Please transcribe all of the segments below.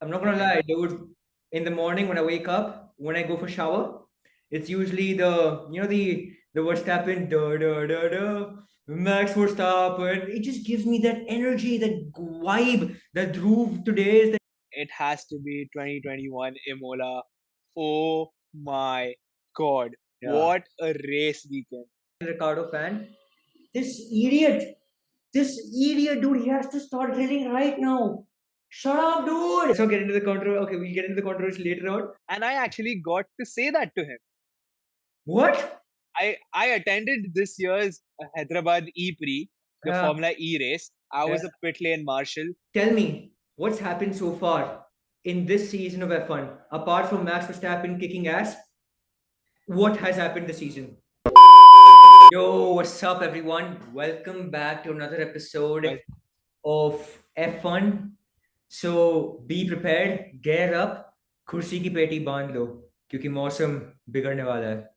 I'm not gonna lie, dude. In the morning when I wake up, when I go for shower, it's usually the Verstappen Max Verstappen. It just gives me that energy, that vibe, that groove. Today is It has to be 2021 Imola. Oh my God. yeah. What a race weekend. Ricardo fan. This idiot, this idiot, dude. He has to start drilling right now. Shut up, dude. So get into the controversy. Okay, we'll get into the controversy later on. And I actually got to say that to him. What? I attended this year's Hyderabad E-Prix, the Yeah. Formula E race. I Yeah. was a pit lane marshal. Tell me, what's happened so far in this season of F1? Apart from Max Verstappen kicking ass, what has happened this season? Yo, what's up, everyone? Welcome back to another Well, episode of F1. So be prepared, gear up, कुर्सी की पेटी बांध लो क्योंकि मौसम बिगड़ने वाला है.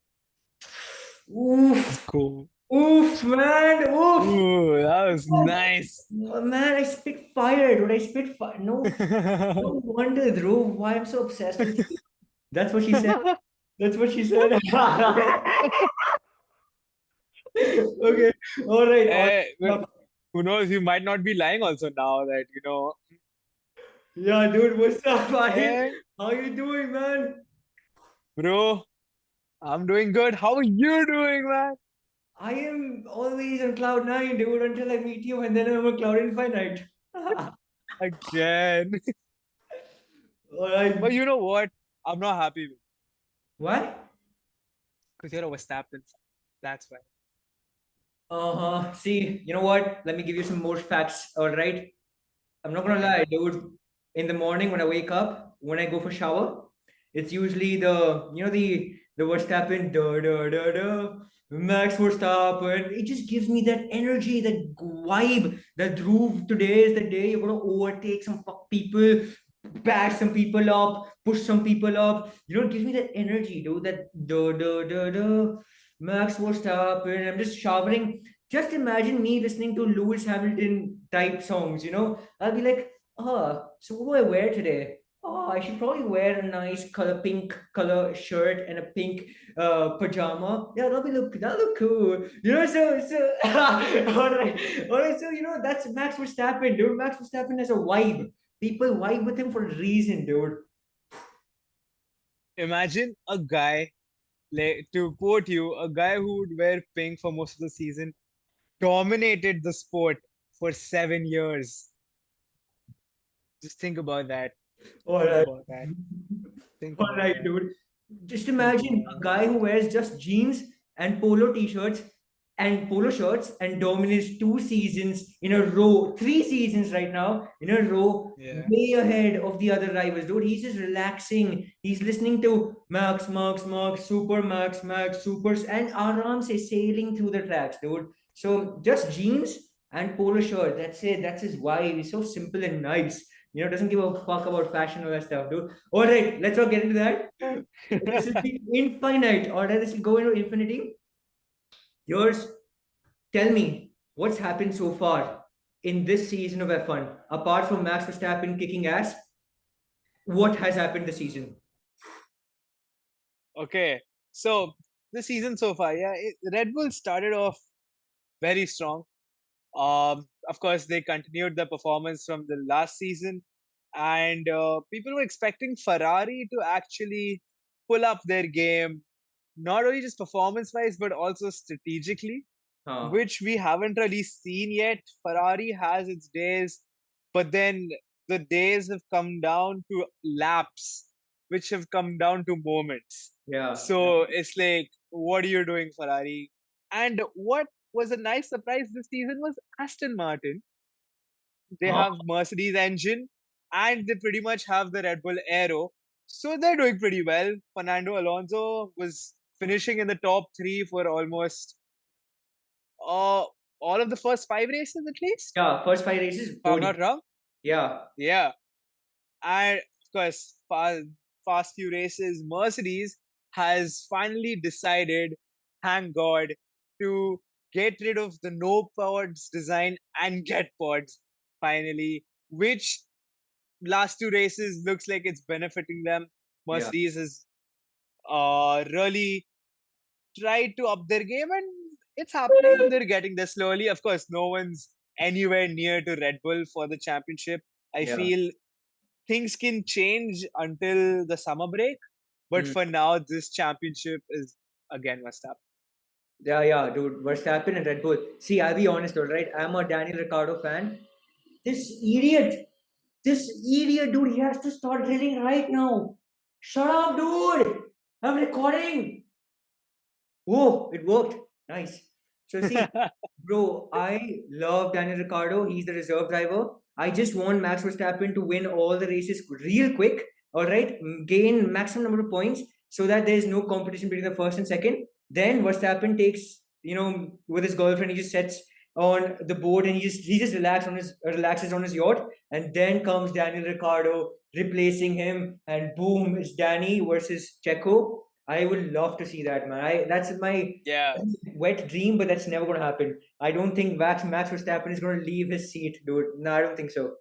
let's Oof, go. oof, man, oof. Ooh, that was nice. Man, I spit fire, dude. I spit fire. No, no wonder, Dhruv, why I'm so obsessed with you. That's what she said. That's what she said. Okay. All right. All Well, right. who knows? You might not be lying also now that. Yeah, dude. What's up, Aryan? Eh, How you doing, man? bro, I'm doing good. How are you doing, man? I am always on cloud nine, dude, until I meet you, and then I'm on cloud infinite. All Again. right. But you know what? I'm not happy with What? because you're a Verstappen fan. That's why. Uh-huh. See, you know what? Let me give you some more facts. All right. I'm not gonna Okay. lie, dude. In the morning when I wake up, when I go for shower, it's usually the Verstappen Max Verstappen. It just gives me that energy, that vibe, that groove. Today is the day you're gonna overtake some fuck people, bash some people up, push some people up. It gives me that energy, dude. That Max Verstappen. I'm just showering. Just imagine me listening to Lewis Hamilton type songs. I'll be like, so what do I wear today? Oh, I should probably wear a nice pink color shirt and a pink pajama. Yeah, that'll look cool. So all right. So that's Max Verstappen, dude. Max Verstappen has a vibe. People vibe with him for a reason, dude. Imagine a guy, like, to quote you, a guy who would wear pink for most of the season, dominated the sport for 7 years. Just think about that. All Think right. about that. Think All about right, that. dude. Just Think imagine about a that. guy who wears just jeans and polo t-shirts and polo shirts and dominates 2 seasons in a row, 3 seasons right now in a row, Yeah. way ahead of the other rivals, dude. He's just relaxing. He's listening to Max, Max, Max, Super Max, Max, Supers, and Aram say sailing through the tracks, dude. So just jeans and polo shirt. That's it. That's his vibe. He's so simple and nice. Doesn't give a fuck about fashion or that stuff, dude. All right, let's not get into that. This will be infinite. All right, this will go into infinity. Yours, tell me what's happened so far in this season of F1, apart from Max Verstappen kicking ass. What has happened this season? Okay. So the season so far, yeah, Red Bull started off very strong. Of course, they continued the performance from the last season, and people were expecting Ferrari to actually pull up their game, not only just performance-wise, but also strategically, Huh. which we haven't really seen yet. Ferrari has its days, but then the days have come down to laps, which have come down to moments. Yeah. So it's like, what are you doing, Ferrari? And what was a nice surprise this season was Aston Martin. They Huh? have Mercedes engine and they pretty much have the Red Bull Aero. So they're doing pretty well. Fernando Alonso was finishing in the top three for almost uh, all of the first 5 races at least, Yeah. First 5 races, if I'm podium. not wrong. Yeah. Yeah. And of course, past few races, Mercedes has finally decided, thank God, to get rid of the no pods design and get pods finally, which last two races looks like it's benefiting them. Yeah, Mercedes has really tried to up their game, and it's happening. They're getting there slowly. Of course, no one's anywhere near to Red Bull for the championship. I yeah. feel things can change until the summer break, but Hmm. for now, this championship is again Verstappen. Yeah, yeah, dude. Verstappen and Red Bull. See, I'll be honest, all right. I'm a Daniel Ricciardo fan. This idiot, this idiot, dude. He has to start drilling right now. Shut up, dude. I'm recording. Oh, it worked. Nice. So see, bro, I love Daniel Ricciardo. He's the reserve driver. I just want Max Verstappen to win all the races real quick. All right, gain maximum number of points so that there is no competition between the first and second. Then Verstappen takes, with his girlfriend, he just sets on the board and he just relaxes on his yacht. And then comes Daniel Ricciardo replacing him, and boom, it's Danny versus Checo. I would love to see that, man. That's my Yeah, wet dream, but that's never gonna happen. I don't think Max Verstappen is gonna leave his seat, dude. No, I don't think so.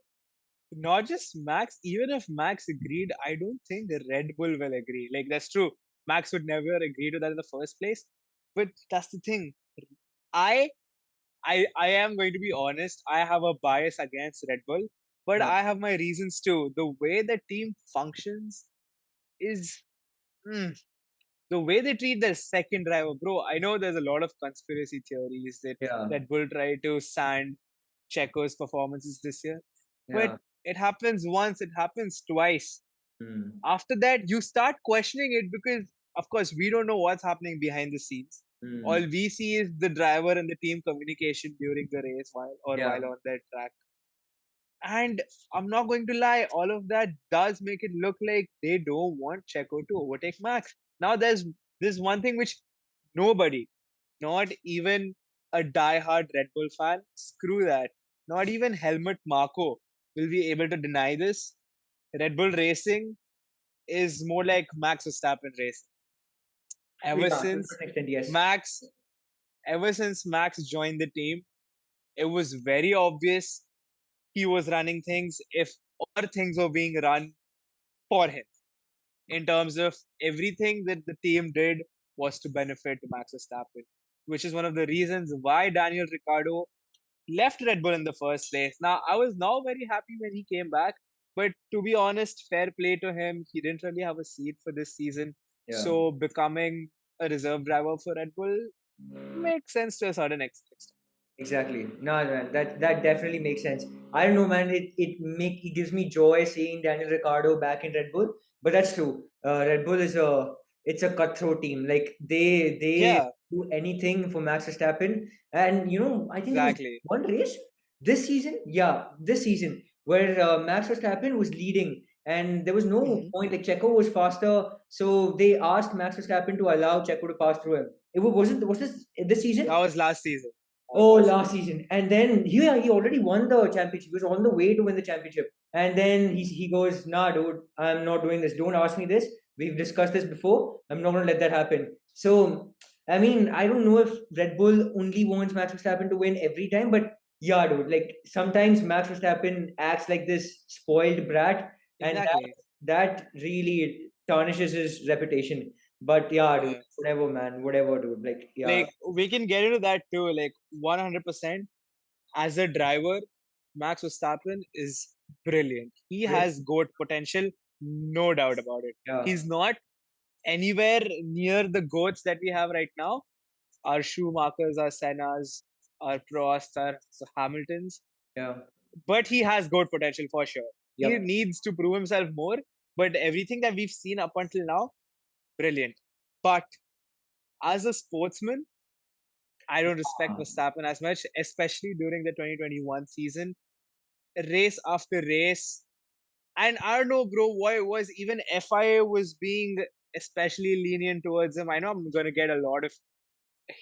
not just Max. Even if Max agreed, I don't think the Red Bull will agree. Like that's true. Max would never agree to that in the first place. But that's the thing. I I am going to be honest. I have a bias against Red Bull, but Yeah, I have my reasons too. The way the team functions is mm, the way they treat their second driver, bro. I know there's a lot of conspiracy theories that yeah, Red Bull try to sand Checo's performances this year, but yeah. it happens once, it happens twice. Hmm. After that, you start questioning it because, of course, we don't know what's happening behind the scenes. All Hmm. we see is the driver and the team communication during the race while Yeah, on that track. And I'm not going to lie, all of that does make it look like they don't want Checo to overtake Max. Now there's this one thing which nobody, not even a die-hard Red Bull fan, screw that. Not even Helmut Marko will be able to deny this. Red Bull Racing is more like Max Verstappen racing. Ever yeah. To a since certain extent, yes. Max, ever since Max joined the team, it was very obvious he was running things if or things were being run for him in terms of everything that the team did was to benefit Max Verstappen, which is one of the reasons why Daniel Ricciardo left Red Bull in the first place. Now, I was now very happy when he came back, but to be honest, fair play to him. He didn't really have a seat for this season, Yeah. so becoming a reserve driver for Red Bull makes sense to a certain extent. Exactly. No, man, that definitely makes sense. I don't know, man. It gives me joy seeing Daniel Ricciardo back in Red Bull. But that's true. Red Bull is a cutthroat team. Like they Yeah, do anything for Max Verstappen. And I think there was exactly. one race this season. Yeah, this season where Max Verstappen was leading, and there was no Hmm. point. Like Checo was faster, so they asked Max Verstappen to allow Checo to pass through him. Was this season? That was last season. That was Oh, last last season. season. And then he already won the championship. He was on the way to win the championship. And then he goes, nah, dude, I'm not doing this. Don't ask me this. We've discussed this before. I'm not gonna let that happen. So I mean, I don't know if Red Bull only wants Max Verstappen to win every time, but yeah, dude, like sometimes Max Verstappen acts like this spoiled brat, and Exactly. that really tarnishes his reputation. But yeah, dude, Yeah. whatever, man, whatever, dude. Like, yeah, Like we can get into that too. Like 100%. As a driver, Max Verstappen is brilliant. He brilliant. has goat potential, no doubt about it. Yeah. He's not anywhere near the goats that we have right now. Our Schumachers, our Sennas, our Prost, our Hamiltons. Yeah. But he has goat potential for sure. He Yep. needs to prove himself more. But everything that we've seen up until now, brilliant. But as a sportsman, I don't respect Ah, Verstappen as much, especially during the 2021 season. Race after race, and I don't know, bro, why it was even FIA was being especially lenient towards him. I know I'm gonna get a lot of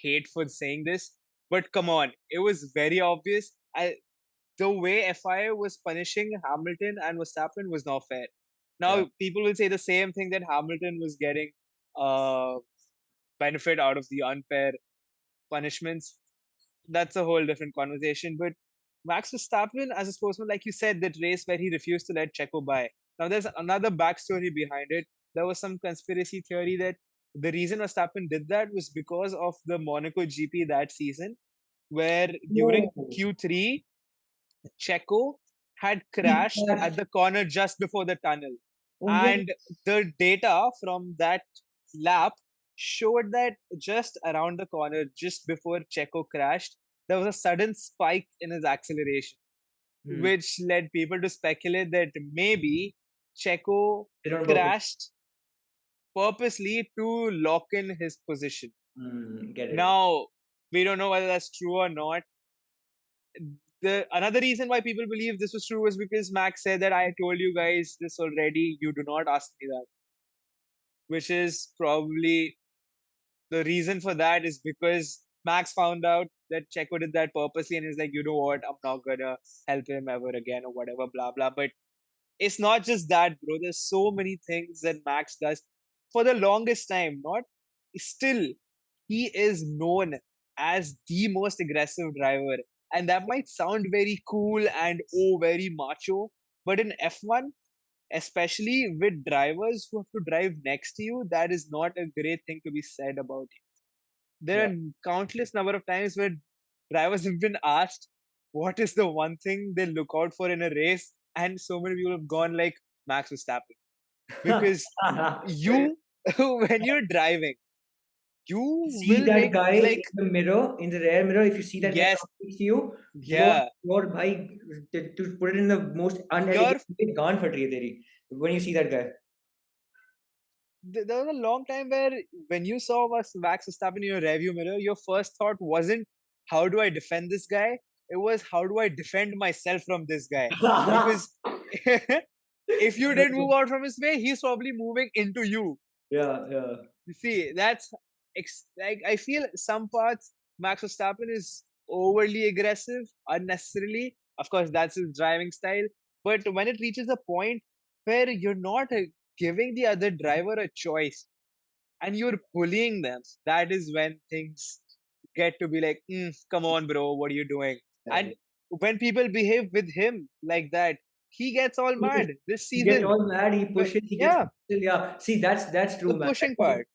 hate for saying this, but come on, it was very obvious. The way FIA was punishing Hamilton and Verstappen was not fair. yeah. Now people will say the same thing that Hamilton was getting uh benefit out of the unfair punishments. That's a whole different conversation. But Max Verstappen, as a sportsman, like you said, that race where he refused to let Checo by. Now, there's another backstory behind it. There was some conspiracy theory that the reason Verstappen did that was because of the Monaco GP that season, where during No. Q3, Checo had He crashed at crashed. the corner just before the tunnel. Oh yeah. And the data from that lap showed that just around the corner, just before Checo crashed, there was a sudden spike in his acceleration, Hmm. which led people to speculate that maybe Checo Did on purpose. crashed purposely to lock in his position. Get it. Now, we don't know whether that's true or not. The another reason why people believe this was true was because Max said that I told you guys this already. You do not ask me that, which is probably the reason for that is because Max found out that Checo did that purposely and he's like, you know what, I'm not gonna help him ever again or whatever, blah blah. But it's not just that, bro. There's so many things that Max does for the longest time. Not still, he is known as the most aggressive driver, and that might sound very cool and very macho, but in F1, especially with drivers who have to drive next to you, that is not a great thing to be said about you. There Yeah. are countless number of times where drivers have been asked what is the one thing they look out for in a race, and so many people have gone like Max Verstappen because you when you're driving, you See will that make guy in like the mirror, in the rear mirror. If you see that guy yes, next to you, yeah. your bhai, to put it in the most Your unelegant way, gone for teri. When you see that guy. there was a long time where when you saw Max Verstappen in your rearview mirror, your first thought wasn't how do I defend this guy? It was how do I defend myself from this guy? Because if you didn't move out from his way, he's probably moving into you. Yeah, yeah. You see, that's like I feel some parts Max Verstappen is overly aggressive, unnecessarily. Of course, that's his driving style. But when it reaches a point where you're not giving the other driver a choice and you're bullying them, that is when things get to be like, come on, bro, what are you doing? And Exactly. when people behave with him like that, he gets all Pushes. mad this He gets season. all mad. He But pushes. He gets yeah, physical. Yeah. See, that's the true, man. pushing part.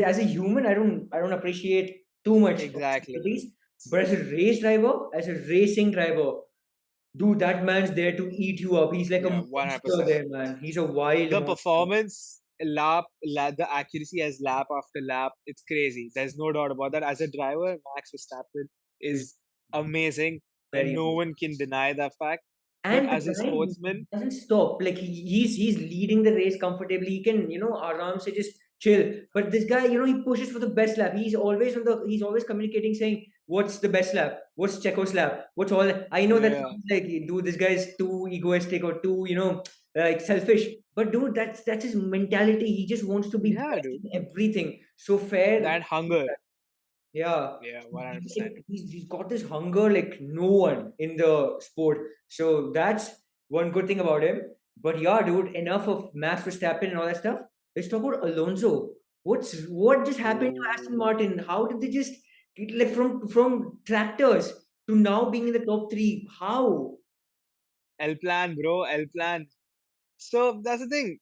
As a human, I don't appreciate too much of his Exactly. abilities. But as a race driver, as a racing driver, dude, that man's there to eat you up. He's like a Yeah, monster 100%. there, man. He's a wild The monster. performance, the accuracy as lap after lap, it's crazy. There's no doubt about that. As a driver, Max Verstappen He's is amazing, and very no amazing. one can deny that fact. But And the as a guy sportsman, doesn't stop. Like he's leading the race comfortably. He can, aram se just chill. But this guy, he pushes for the best lap. He's always communicating, saying, "What's the best lap? What's Checo's lap? What's all?" I know that yeah, sounds like, dude, this guy is too egoistic or too, like selfish. But dude, that's his mentality. He just wants to be yeah, best dude, in everything. So fair. that hunger, Yeah, yeah, 100%. he's got this hunger like no one in the sport. So that's one good thing about him. But yeah, dude, enough of Max Verstappen and all that stuff. Let's talk about Alonso. What just happened to Aston Oh, Martin? How did they just get like from tractors to now being in the top three? How? El Plan, bro, El Plan. So that's the thing.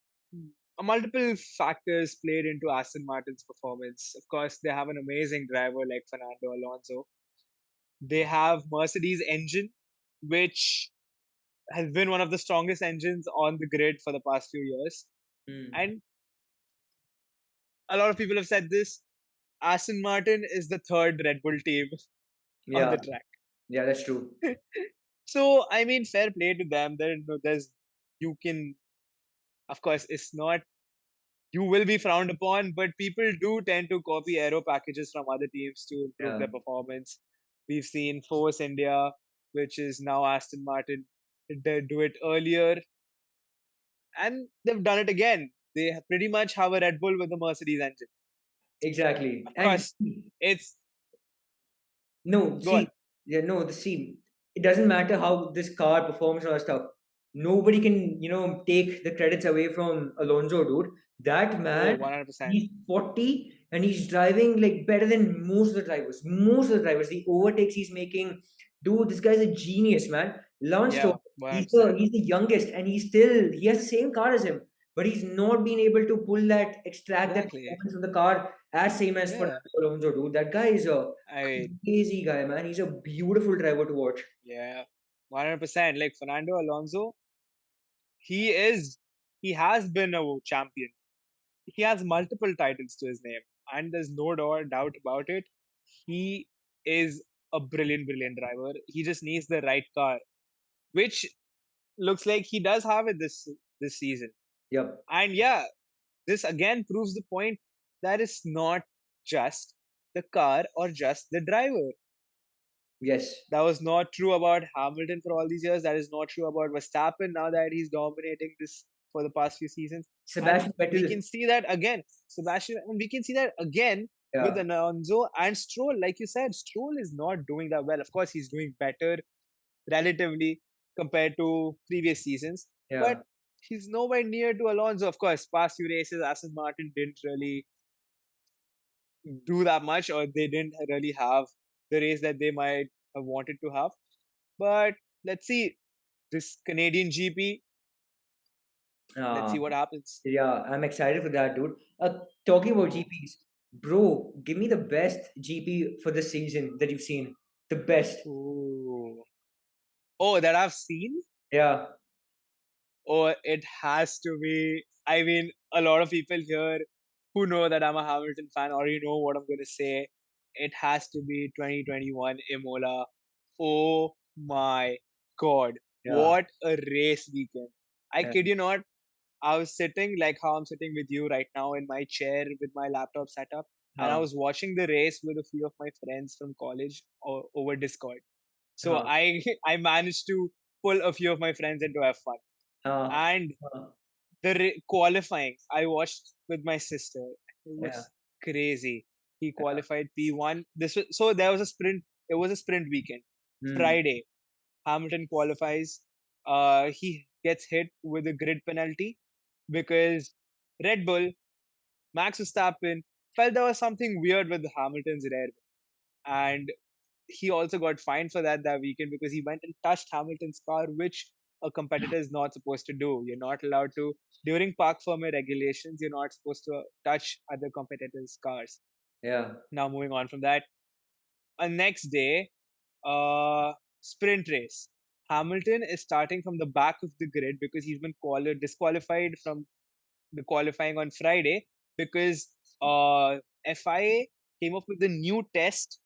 Multiple factors played into Aston Martin's performance. Of course, they have an amazing driver like Fernando Alonso. They have Mercedes engine, which has been one of the strongest engines on the grid for the past few years. Hmm. And a lot of people have said this. Aston Martin is the third Red Bull team on Yeah, the track. yeah, that's true. So I mean, fair play to them. There's you can, of course, it's not you will be frowned upon, but people do tend to copy aero packages from other teams to improve Yeah, their performance. We've seen Force India, which is now Aston Martin, they do it earlier, and they've done it again. They pretty much have a Red Bull with a Mercedes engine. exactly. Of And course, it's no, go see, on. yeah, no, see, it doesn't matter how this car performs or stuff. Nobody can, take the credits away from Alonso, dude. That Oh, man, 100%. he's 40 and he's driving like better than most of the drivers. Most of the drivers, the overtakes he's making, Dude, this guy's a genius, man. Launch Yeah, Stroll, $100%. he's the youngest, and he has the same car as him, but he's not been able to extract that Exactly. performance from the car as same as Yeah. Fernando Alonso, dude. That guy is a I crazy guy, man. He's a beautiful driver to watch. Yeah, 100%. Like Fernando Alonso, he is he has been a champion. He has multiple titles to his name, and there's no doubt about it. He is a brilliant driver. He just needs the right car, which looks like he does have it this season. Yep. And yeah, this again proves the point that it's not just the car or just the driver. Yes. That was not true about Hamilton for all these years. That is not true about Verstappen now that he's dominating this for the past few seasons. And Sebastian we Vettel. can see that again, Sebastian, and we can see that again with Yeah. Alonso and Stroll. Like you said, Stroll is not doing that well. Of course, he's doing better relatively compared to previous seasons, but Yeah. he's nowhere near to Alonso. Of course, past few races, Aston Martin didn't really do that much, or they didn't really have the race that they might have wanted to have. But let's see this Canadian GP. Let's Uh, see what happens. yeah, I'm excited for that, dude. Talking about Oh, GPs, bro, give me the best GP for this season that you've seen. The best. ooh. Oh, that I've seen. Yeah. Oh, it has to be. I mean, a lot of people here who know that I'm a Hamilton fan already know what I'm going to say. It has to be 2021 Imola. Oh my God. Yeah. What a race weekend. I Yeah. kid you not. I was sitting like how I'm sitting with you right now in my chair with my laptop set up, and I Uh, was watching the race with a few of my friends from college over Discord. So uh, I managed to pull a few of my friends into F1, uh, and uh, the qualifying I watched with my sister. It yeah. was crazy. He Yeah. qualified P1. This was so there was a sprint. It was a sprint weekend. Hmm. Friday, Hamilton qualifies. He gets hit with a grid penalty because Red Bull, Max Verstappen, felt there was something weird with Hamilton's rear, and he also got fined for that weekend because he went and touched Hamilton's car, which a competitor is not supposed to do. You're not allowed to during park permit regulations. You're not supposed to touch other competitors' cars. Yeah. Now moving on from that, next day, sprint race. Hamilton is starting from the back of the grid because he's been disqualified from the qualifying on Friday because FIA came up with a new test.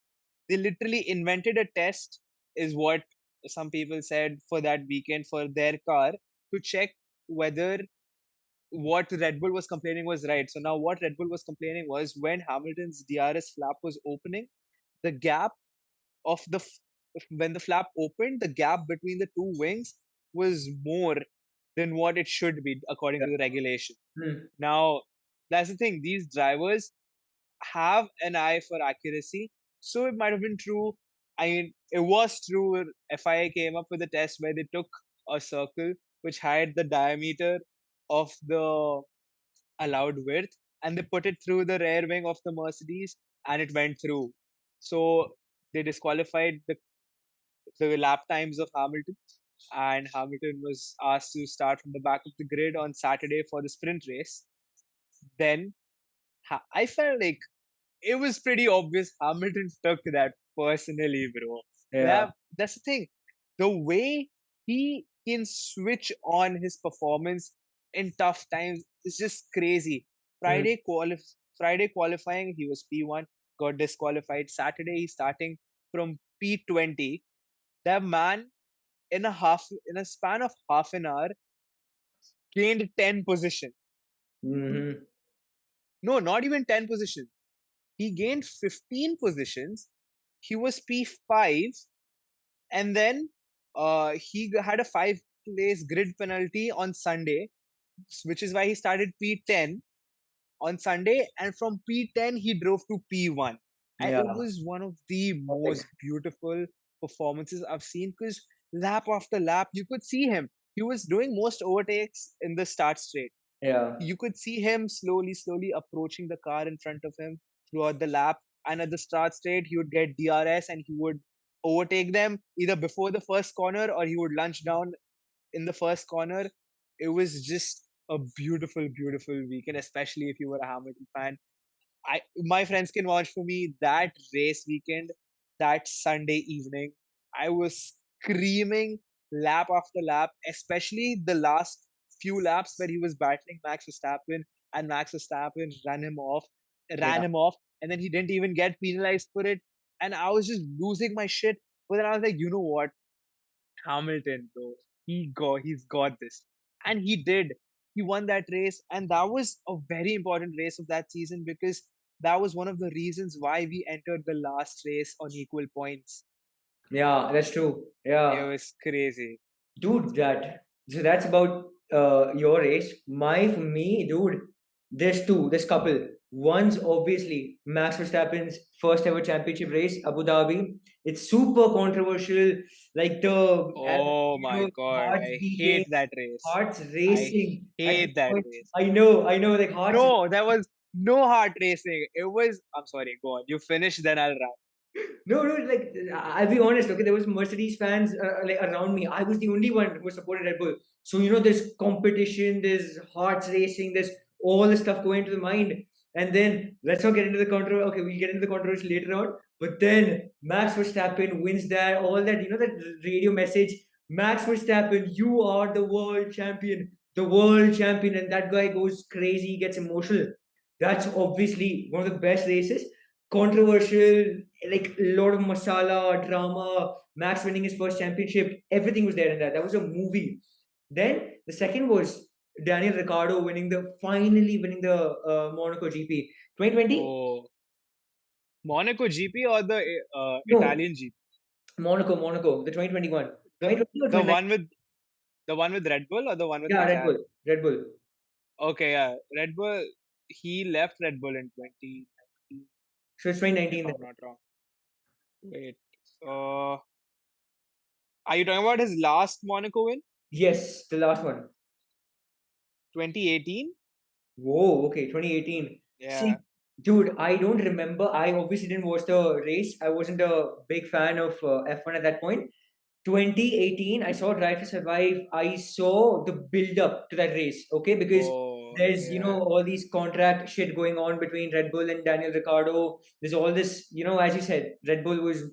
They literally invented a test, is what some people said for that weekend for their car to check whether what Red Bull was complaining was right. So now what Red Bull was complaining was when Hamilton's DRS flap was opening, the gap of when the flap opened, the gap between the two wings was more than what it should be according Yeah. to the regulation. Hmm. Now, that's the thing. These drivers have an eye for accuracy, so it might have been true. I mean, it was true. FIA came up with a test where they took a circle which had the diameter of the allowed width and they put it through the rear wing of the Mercedes and it went through. So they disqualified the lap times of Hamilton, and Hamilton was asked to start from the back of the grid on Saturday for the sprint race. Then I felt like it was pretty obvious Hamilton took that personally, bro. Yeah. That's the thing. The way he can switch on his performance in tough times is just crazy. Hmm. Friday qualifying, he was P1, got disqualified. Saturday, he's starting from P20. That man in a span of half an hour gained 10 position. Hmm. No, not even 10 position. He gained 15 positions. He was P5, and then had a 5 place grid penalty on Sunday, which is why he started P10 on Sunday, and from P10 he drove to P1. And it Yeah. was one of the Epic. most beautiful performances I've seen because lap after lap, you could see him. He was doing most overtakes in the start straight. Yeah. You could see him slowly approaching the car in front of him throughout the lap. And at the start straight, he would get DRS and he would overtake them either before the first corner or he would lunge down in the first corner. It was just a beautiful, beautiful weekend, especially if you were a Hamilton fan. My friends can vouch for me that race weekend, that Sunday evening, I was screaming lap after lap, especially the last few laps where he was battling Max Verstappen and Max Verstappen ran Yeah. him off, and then he didn't even get penalized for it. And I was just losing my shit. But then I was like, you know what? Hamilton, bro. He's got this. And he did. He won that race, and that was a very important race of that season because that was one of the reasons why we entered the last race on equal points. Yeah, that's true. It Yeah. was crazy. Dude, that so that's about your race. For me, dude, there's couple. One's obviously Max Verstappen's first ever championship race, Abu Dhabi. It's super controversial, like Oh my god, hearts I beating, hate that race. hearts I racing. At the hate that point, race. I know, like hearts. No, there was no heart racing. It was. I'm sorry, go on. You finish, then I'll run. No, no, like I'll be honest. Okay, there was Mercedes fans like around me. I was the only one who supported Red Bull. So there's competition, there's hearts racing, there's all the stuff going to the mind. And then let's not get into the controversy. Okay, we'll get into the controversy later on. But then Max Verstappen wins that. All that that radio message. Max Verstappen, you are the world champion, and that guy goes crazy, he gets emotional. That's obviously one of the best races. Controversial, like a lot of masala, drama, Max winning his first championship, everything was there in that. That was a movie. Then the second was Daniel Ricciardo finally winning the Monaco GP. 2020? Oh, Monaco GP or the No, Italian GP? Monaco, the 2021. The 2020 or the 2019? one with the one with Red Bull or the one with Yeah, Red Bull. McLaren? Red Bull. Okay, yeah, Red Bull. He left Red Bull in 2019, So it's if 2019 then. I'm not wrong. Wait, uh, are you talking about his last Monaco win? Yes, the last one. 2018? Whoa, okay, 2018. Yeah. See, dude, I don't remember. I obviously didn't watch the race. I wasn't a big fan of F1 at that point. 2018, I saw Drive to Survive. I saw the build up to that race, okay? Because Oh, there's, yeah. all these contract shit going on between Red Bull and Daniel Ricciardo. There's all this, as you said, Red Bull was,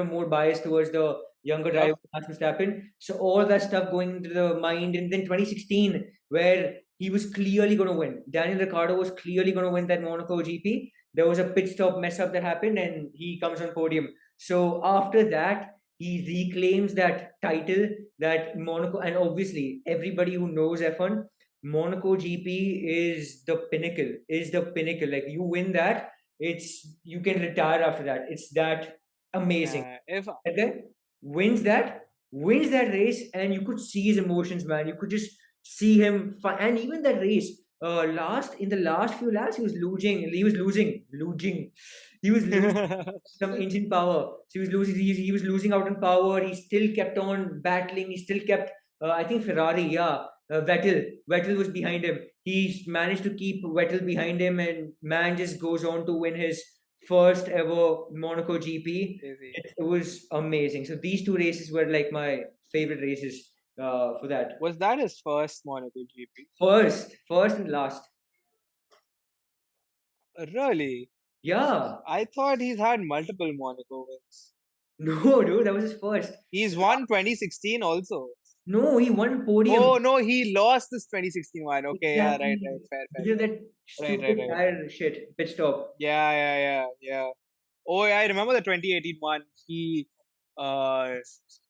more biased towards the younger Yup. driver, Max Verstappen. So all that stuff going into the mind. And then 2016, where he was clearly going to win. Daniel Ricciardo was clearly going to win that Monaco GP. There was a pit stop mess up that happened, and he comes on podium. So after that, he reclaims that title, that Monaco, and obviously everybody who knows F1, Monaco GP is the pinnacle. Is the pinnacle. Like you win that, you can retire after that. It's that amazing. If And then wins that race, and you could see his emotions, man. You could just see him, and even that race, in the last few laps, he was losing some engine power. So he was losing. He was losing out on power. He still kept on battling. He still kept. I think Ferrari. Yeah, Vettel was behind him. He managed to keep Vettel behind him, and man just goes on to win his first ever Monaco GP. Crazy. It was amazing. So these two races were like my favorite races for that. Was that his first Monaco GP? First and last. Really? Yeah. I thought he's had multiple Monaco wins. No, dude, that was his first. He's won 2016 also. No, he won podium. Oh no, he lost this 2016 one. Okay, yeah, right, Exactly. right, fair, fair, Because of fair. that Right, stupid right, right. tire shit, pit stop. Yeah, yeah, yeah, yeah. Oh, yeah, I remember the 2018 one. Uh,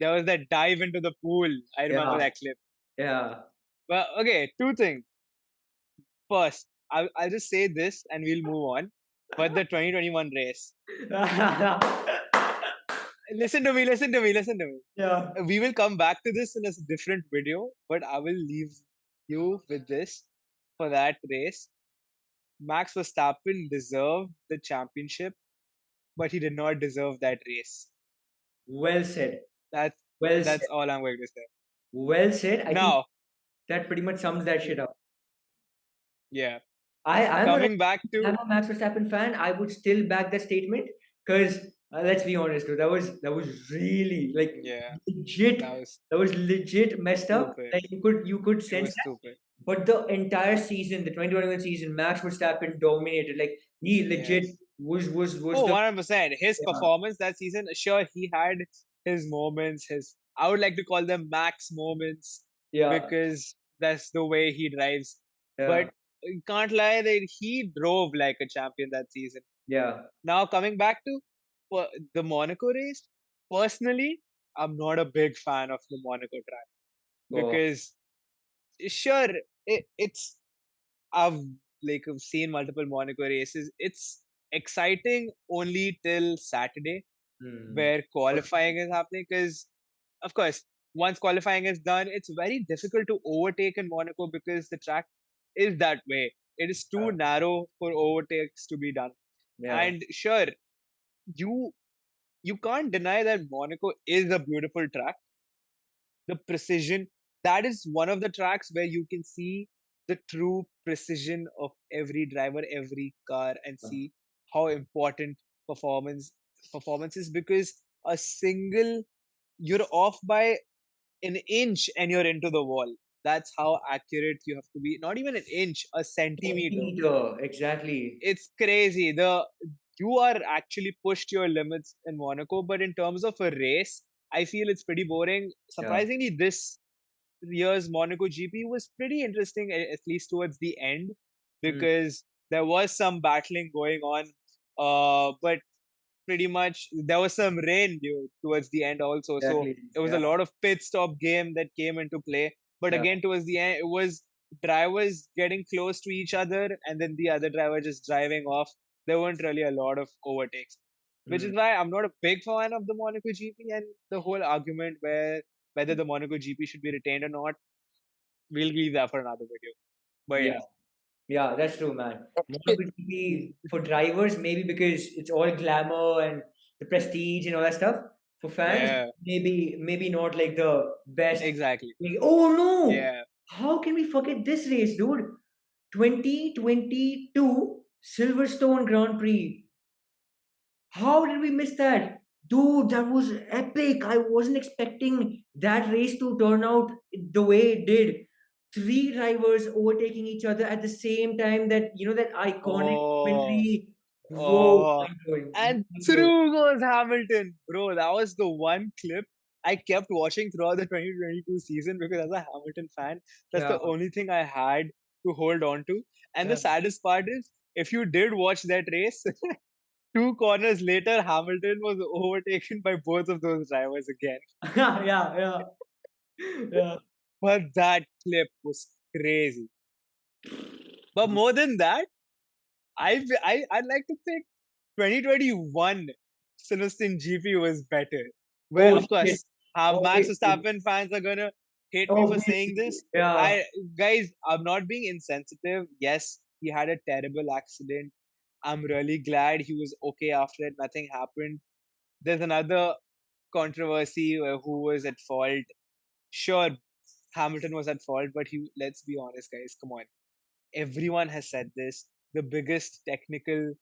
there was that dive into the pool. I remember Yeah, that clip. yeah. But okay, two things. First, I'll just say this and we'll move on. But the 2021 race. Listen to me, listen to me, listen to me. Yeah. We will come back to this in a different video, but I will leave you with this for that race. Max Verstappen deserved the championship, but he did not deserve that race. Well said. That's Well that's said. all I'm going to say. Well said. I think Now, that pretty much sums that shit up. yeah, I'm coming back I'm to a Max Verstappen fan. I would still back that statement because Let's be honest, dude. That was really like Yeah, that legit. was That was legit messed up. stupid. Like you could It sense was that. stupid. But the entire season, the 2021 season, Max Verstappen dominated. Like he legit Yes. was Oh, the 100%. His yeah performance that season, sure, he had his moments, I would like to call them max moments yeah because that's the way he drives. But yeah you can't lie that he drove like a champion that season. yeah. Now, coming back to the Monaco race, personally, I'm not a big fan of the Monaco track Oh, because, sure, it's I've I've seen multiple Monaco races. It's exciting only till Saturday, hmm. where qualifying is happening. Because of course, once qualifying is done, it's very difficult to overtake in Monaco because the track is that way. It is too Yeah narrow for overtakes to be done. yeah And sure, you you can't deny that Monaco is a beautiful track. The precision, that is one of the tracks where you can see the true precision of every driver, every car, and see how important performance is, because a single, you're off by an inch and you're into the wall. That's how accurate you have to be. Not even an inch, a centimeter. centimeter exactly. It's crazy. The You are actually pushed your limits in Monaco, but in terms of a race, I feel it's pretty boring. Yeah. Surprisingly, this year's Monaco GP was pretty interesting, at least towards the end, Hmm. because there was some battling going on. But pretty much there was some rain towards the end also. So Exactly. it was a Yeah lot of pit stop game that came into play. But yeah. again, towards the end, it was drivers getting close to each other and then the other driver just driving off. There weren't really a lot of overtakes, which Hmm. is why I'm not a big fan of the Monaco GP, and the whole argument whether the Monaco GP should be retained or not, we'll leave that for another video. But Yeah. yes. Yeah, that's true, man. MotoGP for drivers, maybe because it's all glamour and the prestige and all that stuff. For fans, Yeah, maybe not like the best. exactly. Like, oh no! Yeah. How can we forget this race, dude? 2022 Silverstone Grand Prix. How did we miss that? Dude, that was epic. I wasn't expecting that race to turn out the way it did. Three drivers overtaking each other at the same time. That iconic Oh. commentary. Whoa, Oh, mind blowing. and Mind blowing. through goes Hamilton. Bro, that was the one clip I kept watching throughout the 2022 season because as a Hamilton fan, that's Yeah, the only thing I had to hold on to. And the yeah. saddest part is, if you did watch that race, two corners later, Hamilton was overtaken by both of those drivers again. Yeah, yeah, yeah. But that clip was crazy. But more than that, I'd like to think 2021 Silverstone GP was better. Well, Oh of shit. course, Max Obviously. Verstappen fans are gonna hate me for saying Obviously. this. Yeah. I Guys, I'm not being insensitive. Yes, he had a terrible accident. I'm really glad he was okay after it. Nothing happened. There's another controversy who was at fault. Sure, Hamilton was at fault, but let's be honest, guys. Come on, everyone has said this. The biggest technical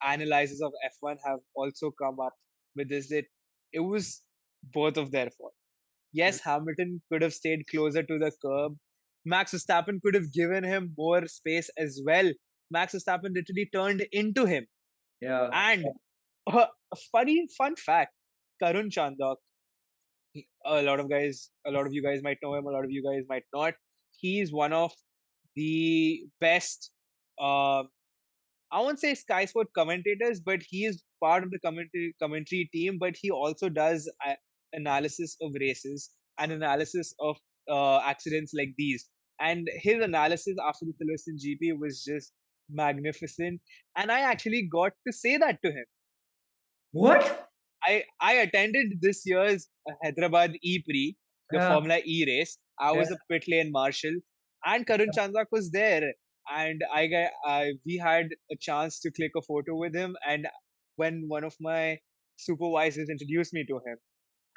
analyzers of F1 have also come up with this, that it was both of their fault. Mm, Yes, Hamilton could have stayed closer to the curb. Max Verstappen could have given him more space as well. Max Verstappen literally turned into him. yeah. And a fun fact, Karun Chandok, a lot of you guys might know him, a lot of you guys might not. He's one of the best uh, I won't say Sky Sport commentators, but he is part of the commentary team. But he also does analysis of races and analysis of accidents like these. And his analysis after the Silverstone GP was just magnificent. And I actually got to say that to him. What? I attended this year's Hyderabad E Prix, the Yeah. Formula E race. I Yeah. was a pit lane marshal, and Karun Chandak was there. And we had a chance to click a photo with him. And when one of my supervisors introduced me to him,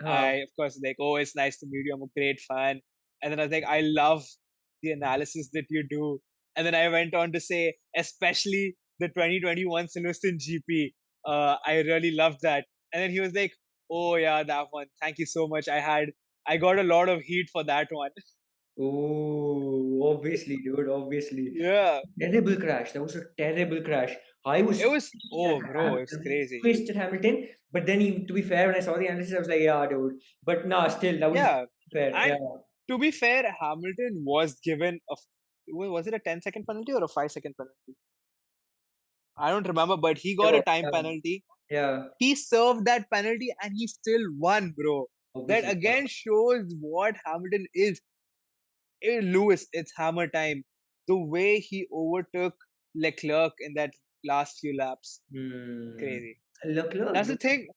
Huh. I, of course, like, oh, it's nice to meet you. I'm a great fan. And then I was like, I love the analysis that you do. And then I went on to say, especially the 2021 Silverstone GP. I really loved that. And then he was like, "Oh yeah, that one. Thank you so much. I got a lot of heat for that one." Oh, obviously, dude, obviously. Yeah, Terrible crash. That was a terrible crash. I was it was. pissed at Oh, bro, it's Hamilton, crazy. pissed at Hamilton. But then, to be fair, when I saw the analysis, I was like, yeah, dude. But nah, still, that was Yeah, fair. Yeah. and to be fair, Hamilton was given was it a 10-second penalty or a 5-second penalty? I don't remember, but he got a Sure. time Yeah. penalty. Yeah. He served that penalty and he still won, bro. That Obviously. Yeah. again shows what Hamilton is. Hey, Lewis, it's hammer time. The way he overtook Leclerc in that last few laps, Hmm. crazy. Look, That's the dude. thing.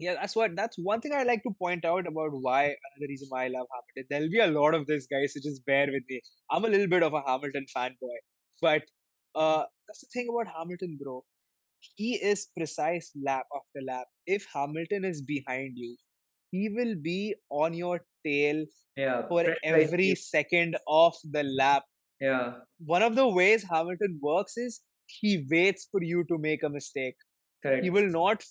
Yeah, that's one thing I like to point out about why another reason why I love Hamilton. There'll be a lot of this, guys, so just bear with me. I'm a little bit of a Hamilton fanboy, but that's the thing about Hamilton, bro. He is precise lap after lap. If Hamilton is behind you, he will be on your tail Yeah. for Pressurizing every you. second of the lap. Yeah. One of the ways Hamilton works is he waits for you to make a mistake. He Correct. will not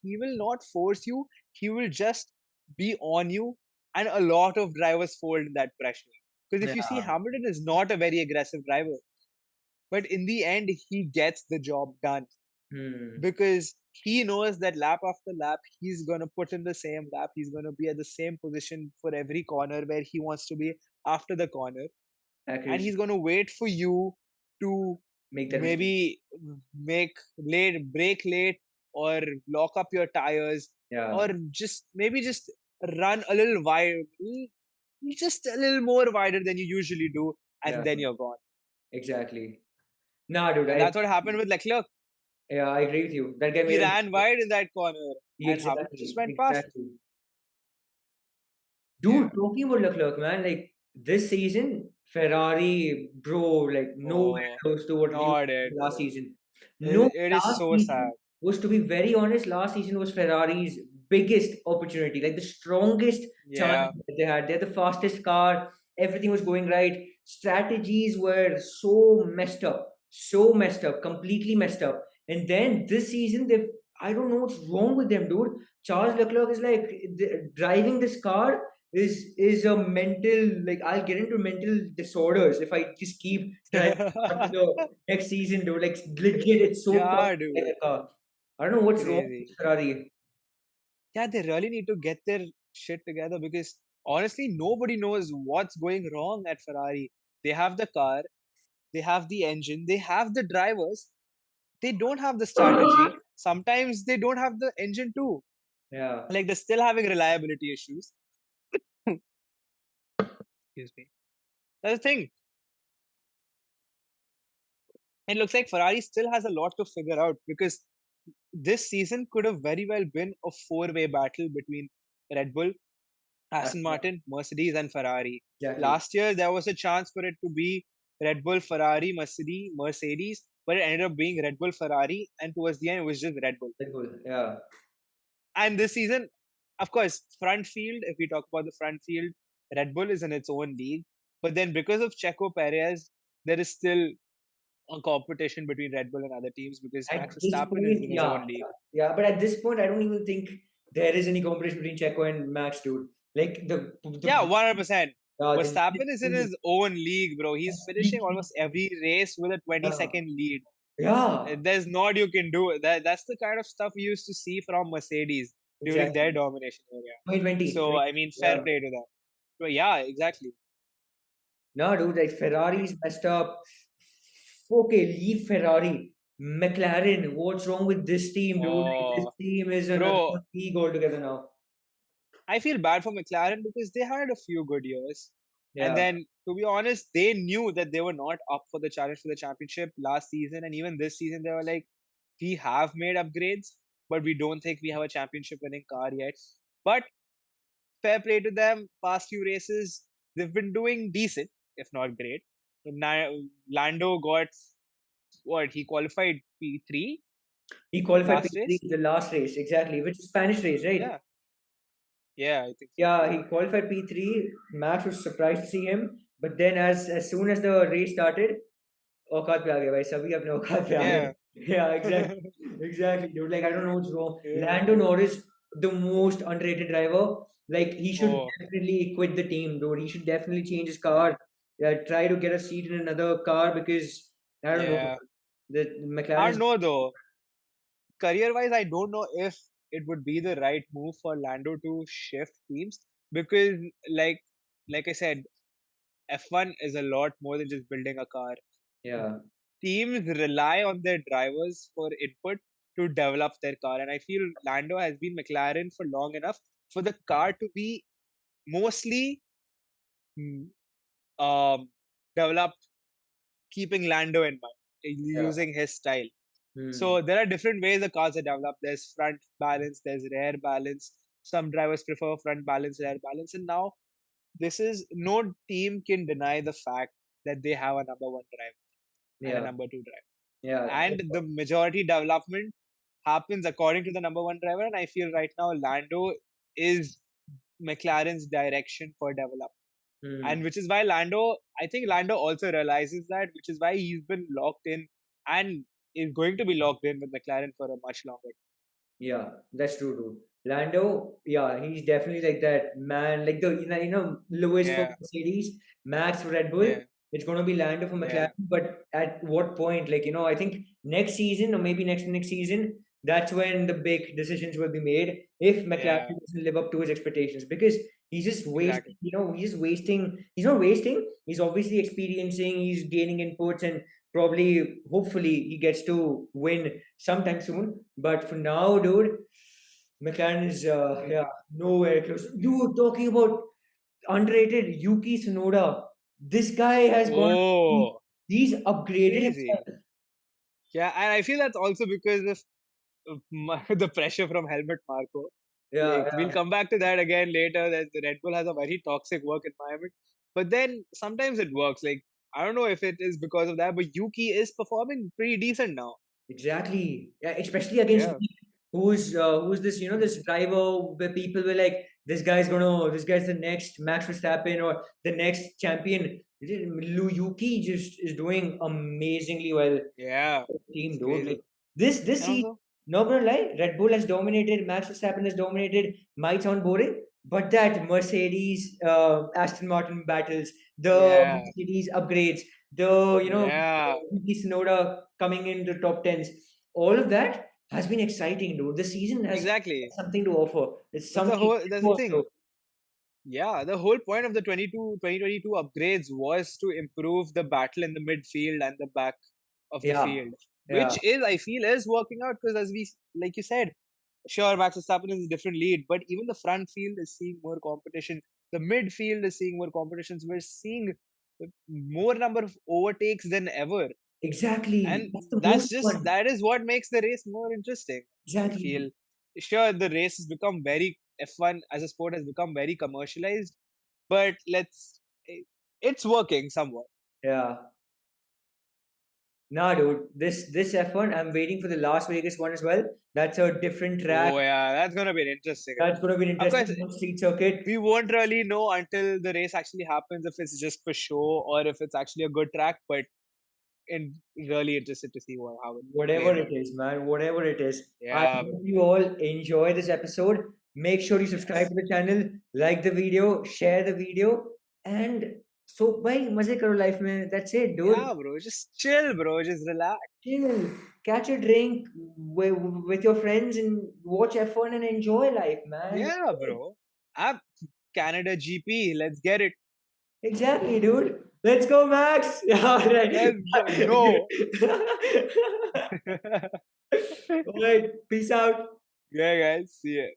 he will not force you. He will just be on you, and a lot of drivers fold in that pressure. Because if you see, Yeah. Hamilton is not a very aggressive driver, but in the end, he gets the job done Hmm. because he knows that lap after lap, he's gonna put in the same lap. He's gonna be at the same position for every corner where he wants to be after the corner, and Accuracy. he's going to wait for you to Make that mistake. maybe make break late, or lock up your tires, or Yeah. just run a little wide, just a little more wider than you usually do, and Yeah. then you're gone. Exactly. Nah, dude. And that's what happened with Leclerc. Yeah, I agree with you. That guy He made a ran wide in that corner, and Hamilton just exactly, went past. exactly. Yeah. Dude, talking about Leclerc, man, like this season, Ferrari, bro, like nowhere Oh, close to what you not it, last bro. season. No, It is last so sad. season was, to be very honest, last season was Ferrari's biggest opportunity, like the strongest chance Yeah. that they had. They're the fastest car, everything was going right. Strategies were so messed up, completely messed up. And then this season, I don't know what's wrong with them, dude. Charles Leclerc is like driving this car is a mental, like I'll get into mental disorders if I just keep driving for the next season, dude. Like legit, it's so tough Yeah, to drive dude. a car. I don't know what's wrong Crazy. with Ferrari. Yeah, they really need to get their shit together because honestly, nobody knows what's going wrong at Ferrari. They have the car, they have the engine, they have the drivers, they don't have the strategy. Sometimes they don't have the engine too. Yeah, Like they're still having reliability issues. Excuse me. That's the thing. It looks like Ferrari still has a lot to figure out because this season could have very well been a four-way battle between Red Bull, Aston yeah, Martin, Mercedes, and Ferrari. exactly. Last year, there was a chance for it to be Red Bull, Ferrari, Mercedes, but it ended up being Red Bull, Ferrari, and towards the end, it was just Red Bull. Red Bull, yeah. And this season, of course, front field, if we talk about the front field, Red Bull is in its own league. But then because of Checo Perez, there is still a competition between Red Bull and other teams because At Max this Verstappen is point, in his yeah, own league. yeah. But at this point, I don't even think there is any competition between Checo and Max, dude. Like Yeah, the 100%. the Verstappen is in his own league, bro. He's finishing completely, almost every race with a yeah, 20-second lead. yeah, There's not you can do. That's the kind of stuff we used to see from Mercedes during their exactly. domination area. 2020, So I mean, fair yeah. play to them. But yeah, exactly. No, dude, like Ferrari's messed up. Okay, leave Ferrari. McLaren, what's wrong with this team, dude? Like, this Oh, team is another bro, league altogether now. I feel bad for McLaren because they had a few good years. And Yeah, then, to be honest, they knew that they were not up for the challenge for the championship last season. And even this season, they were like, we have made upgrades, but we don't think we have a championship winning car yet. But fair play to them. Past few races, they've been doing decent, if not great. Lando got what? He qualified P3 he qualified last P3 race. in the last race, exactly, which is Spanish race, right? Yeah, yeah, I think so. Yeah, he qualified P3. Max was surprised to see him, but then as soon as the race started, औकात पे आ गए भाई सभी अपने औकात पे आ Yeah, गए Yeah, exactly. Exactly, dude. Like, I don't know what's wrong. Yeah. Lando Norris, the most underrated driver. Like, he should Oh, definitely quit the team, dude. He should definitely change his car. Yeah, try to get a seat in another car because I don't know. yeah. The I McLaren don't is, know though. Career-wise, I don't know if it would be the right move for Lando to shift teams because, like, like I said, F1 is a lot more than just building a car. yeah, Teams rely on their drivers for input to develop their car, and I feel Lando has been McLaren for long enough for the car to be mostly mm, um, developed, keeping Lando in mind, yeah. using his style. Hmm. So there are different ways the cars are developed. There's front balance, there's rear balance. Some drivers prefer front balance, rear balance, and now this is no team can deny the fact that they have a number one driver and a Yeah, number two driver, yeah, for and sure. the majority development happens according to the number one driver. And I feel right now Lando is McLaren's direction for development, Hmm. and which is why I think Lando also realizes that, which is why he's been locked in and is going to be locked in with McLaren for a much longer. Yeah, that's true too. Lando, yeah, he's definitely like that man, like the Lewis for Yeah, Mercedes, Max for Red Bull. yeah, It's gonna be Lando for McLaren, yeah, but at what point? Like I think next season or maybe next season, that's when the big decisions will be made if McLaren yeah, doesn't live up to his expectations because he's just wasting. exactly. He's just wasting. He's not wasting. He's obviously experiencing. He's gaining inputs and probably, hopefully, he gets to win sometime soon. But for now, dude, McLaren is yeah, Mhm. nowhere close. Dude, talking about underrated Yuki Tsunoda, this guy has gone. Oh, He's upgraded crazy. himself. Yeah, and I feel that's also because of the pressure from Helmut Marko. Yeah, Like we'll yeah, come back to that again later. That the Red Bull has a very toxic work environment, but then sometimes it works. Like I don't know if it is because of that, but Yuki is performing pretty decent now. exactly. Yeah, especially against Yeah, me, who's this? Mhm. This driver where people were like, this guy's the next Max Verstappen or the next champion. Yuki just is doing amazingly well. Yeah, Team, it's dude. Like crazy. this And season, also, not gonna lie, Red Bull has dominated, Max Verstappen has dominated. Might sound boring, but that Mercedes, Aston Martin battles, the yeah, Mercedes upgrades, the yeah, Yuki Tsunoda coming into top tens, all of that has been exciting, dude. The season has exactly. something to offer. It's That's the something whole. That's the also. thing. Yeah, the whole point of the 2022 upgrades was to improve the battle in the midfield and the back of the Yeah, field, yeah, which is, I feel, is working out because like you said, sure, Max Verstappen is a different lead, but even the front field is seeing more competition. The midfield is seeing more competitions. We're seeing more number of overtakes than ever, exactly. and That's the most fun. that is what makes the race more interesting. I Exactly. feel sure the race has become very F1 as a sport has become very commercialized, but it's working somewhat. Yeah. Nah, dude. This F1, I'm waiting for the Las Vegas one as well. That's a different track. Oh yeah, that's gonna be an interesting That's one. going to be an Of course, interesting one, street circuit. we won't really know until the race actually happens if it's just for show or if it's actually a good track. But in really interested to see how it Whatever plays it out. is, man. Whatever it is. I Yeah, hope bro. you all enjoy this episode. Make sure you subscribe Yes. to the channel, like the video, share the video, and so bhai, maze karo life mein. That's it, dude. Yeah, bro. Just chill, bro. Just relax. Chill, catch a drink with your friends and watch F1 and enjoy life, man. That's Yeah, it. bro. I'm Canada GP. Let's get it. Exactly, dude. Let's go, Max. All right. Let's go. All right. Peace out. Yeah, guys. See ya.